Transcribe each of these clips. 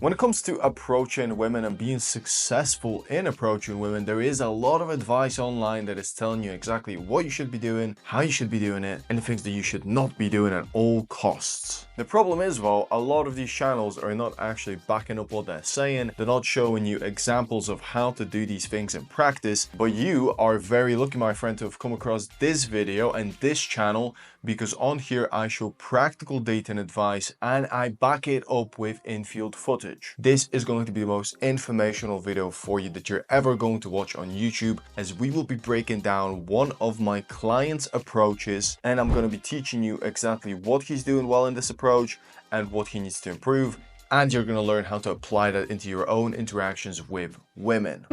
When it comes to approaching women and being successful in approaching women, there is a lot of advice online that is telling you exactly what you should be doing, how you should be doing it, and the things that you should not be doing at all costs. The problem is, though, a lot of these channels are not actually backing up what they're saying. They're not showing you examples of how to do these things in practice, but you are very lucky, my friend, to have come across this video and this channel, because on here I show practical data and advice and I back it up with in-field footage. This is going to be the most informational video for you that you're ever going to watch on YouTube, as we will be breaking down one of my clients' approaches, and I'm going to be teaching you exactly what he's doing well in this approach and what he needs to improve, and you're going to learn how to apply that into your own interactions with women.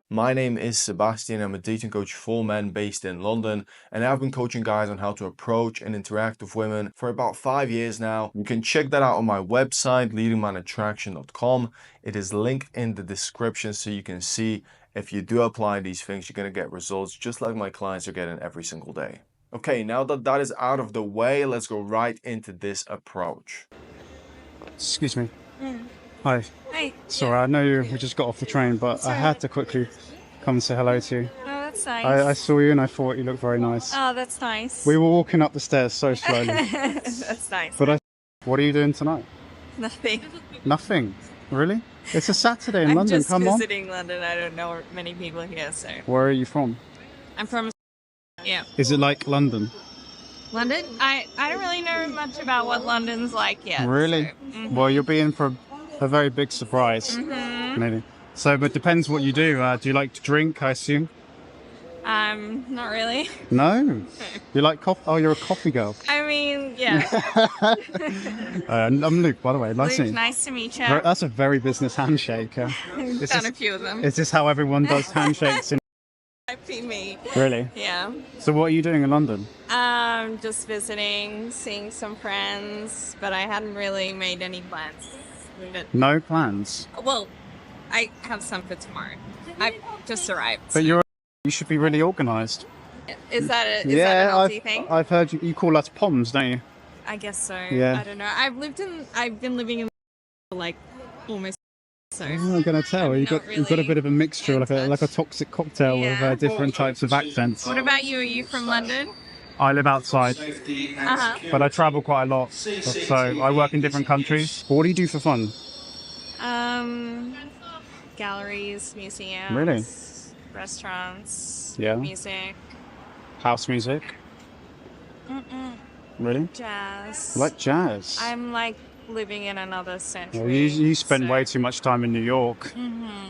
My name is Sebastian. I'm a dating coach for men based in London, and I've been coaching guys on how to approach and interact with women for about 5 years now. You can check that out on my website, leadingmanattraction.com. It is linked in the description so you can see if you do apply these things, you're going to get results just like my clients are getting every single day. Okay, now that that is out of the way, let's go right into this approach. Excuse me. Hi. Hi. Sorry, I know we just got off the train, but I had to quickly come and say hello to you. Oh, that's nice. I saw you and I thought you looked very nice. Oh, that's nice. We were walking up the stairs so slowly. That's nice. But what are you doing tonight? Nothing. Nothing? Really? It's a Saturday in London, come on. I'm just visiting London. I don't know many people here, so. Where are you from? I'm from, yeah. Is it like London? London? I don't really know much about what London's like yet. Really? So, Well, you'll be in for a very big surprise. Maybe. So, but depends what you do. Do you like to drink, I assume? Not really. No? You like coffee? Oh, you're a coffee girl. I mean, yeah. I'm Luke, by the way. Nice to meet you. Nice to meet you. That's a very business handshake. I've done a few of them. Is this how everyone does handshakes? Might be me. Really? Yeah. So what are you doing in London? Just visiting, seeing some friends, but I hadn't really made any plans. No plans? Well, I have some for tomorrow. I've just arrived. But you should be really organised. Is that an LT thing? I've heard you call us POMs, don't you? I guess so. Yeah. I don't know. I've been living in for like almost so. I'm gonna tell. You've got a bit of a mixture, like a toxic cocktail of different types of accents. What about you? Are you from London? I live outside, but I travel quite a lot. So I work in different countries. What do you do for fun? Galleries, museums. Really? Restaurants. Yeah. Music. House music. Really? Jazz. You like jazz? I'm like living in another century. Well, you spend way too much time in New York.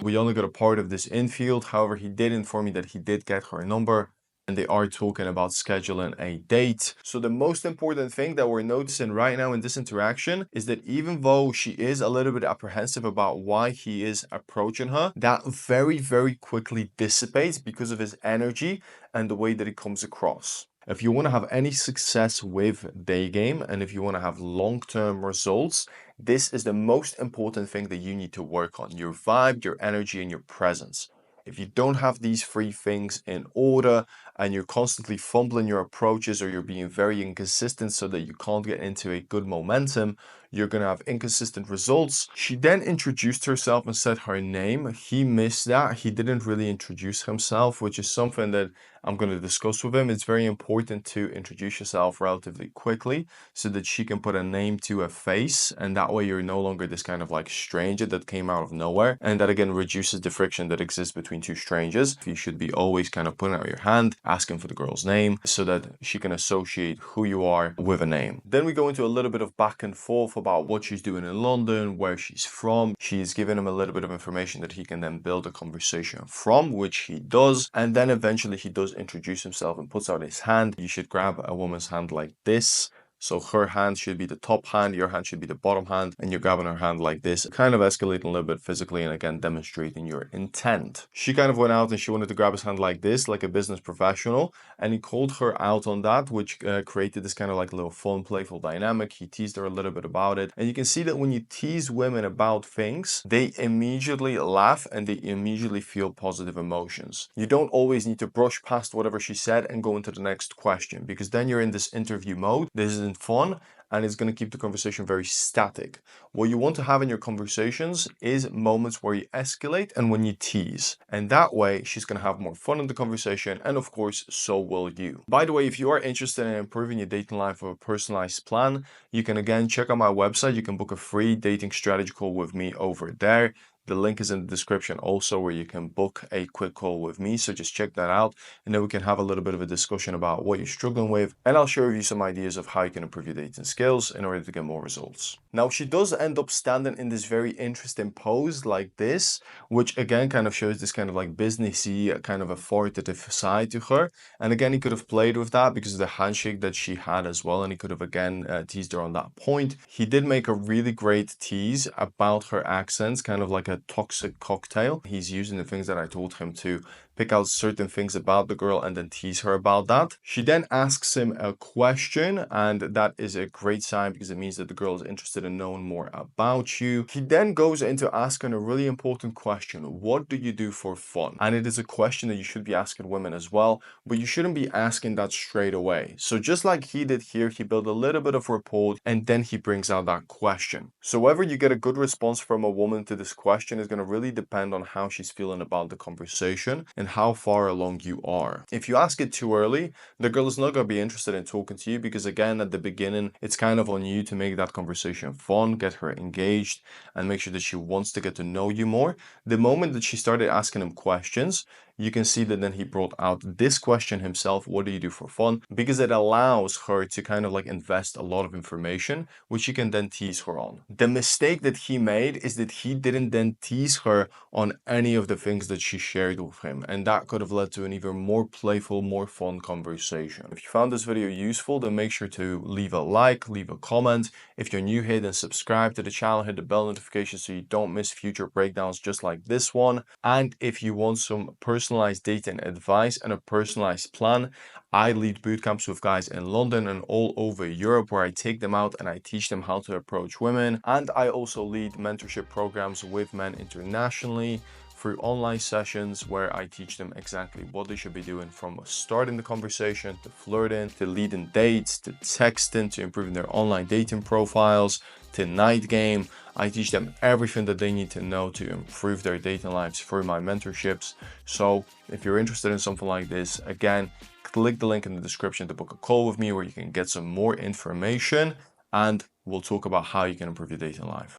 We only got a part of this infield. However, he did inform me that he did get her number, and they are talking about scheduling a date. So the most important thing that we're noticing right now in this interaction is that even though she is a little bit apprehensive about why he is approaching her, that very, very quickly dissipates because of his energy and the way that it comes across. If you want to have any success with Daygame, and if you want to have long-term results, this is the most important thing that you need to work on: your vibe, your energy, and your presence. If you don't have these three things in order and you're constantly fumbling your approaches, or you're being very inconsistent so that you can't get into a good momentum, you're going to have inconsistent results. She then introduced herself and said her name. He missed that. He didn't really introduce himself, which is something that I'm going to discuss with him. It's very important to introduce yourself relatively quickly so that she can put a name to a face, and that way you're no longer this kind of like stranger that came out of nowhere, and that again reduces the friction that exists between two strangers. You should be always kind of putting out your hand, asking for the girl's name so that she can associate who you are with a name. Then we go into a little bit of back and forth about what she's doing in London, where she's from. She's giving him a little bit of information that he can then build a conversation from, which he does, and then eventually he does introduce himself and puts out his hand. You should grab a woman's hand like this So her hand should be the top hand, your hand should be the bottom hand, and you're grabbing her hand like this, kind of escalating a little bit physically and again demonstrating your intent. She kind of went out and she wanted to grab his hand like this, like a business professional, and he called her out on that, which created this kind of like little fun, playful dynamic. He teased her a little bit about it, and you can see that when you tease women about things, they immediately laugh and they immediately feel positive emotions. You don't always need to brush past whatever she said and go into the next question, because then you're in this interview mode. This isn't fun, and it's going to keep the conversation very static. What you want to have in your conversations is moments where you escalate and when you tease. And that way, she's going to have more fun in the conversation, and of course, so will you. By the way, if you are interested in improving your dating life with a personalized plan, you can again check out my website. You can book a free dating strategy call with me over there. The link is in the description also, where you can book a quick call with me. So just check that out, and then we can have a little bit of a discussion about what you're struggling with, and I'll share with you some ideas of how you can improve your dating skills in order to get more results. Now, she does end up standing in this very interesting pose like this, which again kind of shows this kind of like businessy, kind of authoritative side to her. And again, he could have played with that because of the handshake that she had as well, and he could have again teased her on that point. He did make a really great tease about her accents, kind of like a toxic cocktail. He's using the things that I told him to pick out certain things about the girl and then tease her about that. She then asks him a question, and that is a great sign because it means that the girl is interested in knowing more about you. He then goes into asking a really important question: what do you do for fun? And it is a question that you should be asking women as well, but you shouldn't be asking that straight away. So just like he did here, he built a little bit of rapport and then he brings out that question. So whether you get a good response from a woman to this question is going to really depend on how she's feeling about the conversation and how far along you are. If you ask it too early, the girl is not going to be interested in talking to you, because again, at the beginning, it's kind of on you to make that conversation fun, get her engaged, and make sure that she wants to get to know you more. The moment that she started asking him questions, you can see that then he brought out this question himself: what do you do for fun? Because it allows her to kind of like invest a lot of information, which you can then tease her on. The mistake that he made is that he didn't then tease her on any of the things that she shared with him, and that could have led to an even more playful, more fun conversation. If you found this video useful, then make sure to leave a like, leave a comment. If you're new here, then subscribe to the channel, hit the bell notification so you don't miss future breakdowns just like this one. And if you want some personalized dating advice and a personalized plan, I lead bootcamps with guys in London and all over Europe, where I take them out and I teach them how to approach women. And I also lead mentorship programs with men internationally through online sessions where I teach them exactly what they should be doing, from starting the conversation to flirting, to leading dates, to texting, to improving their online dating profiles, to night game. I teach them everything that they need to know to improve their dating lives through my mentorships. So if you're interested in something like this, again, click the link in the description to book a call with me, where you can get some more information and we'll talk about how you can improve your dating life.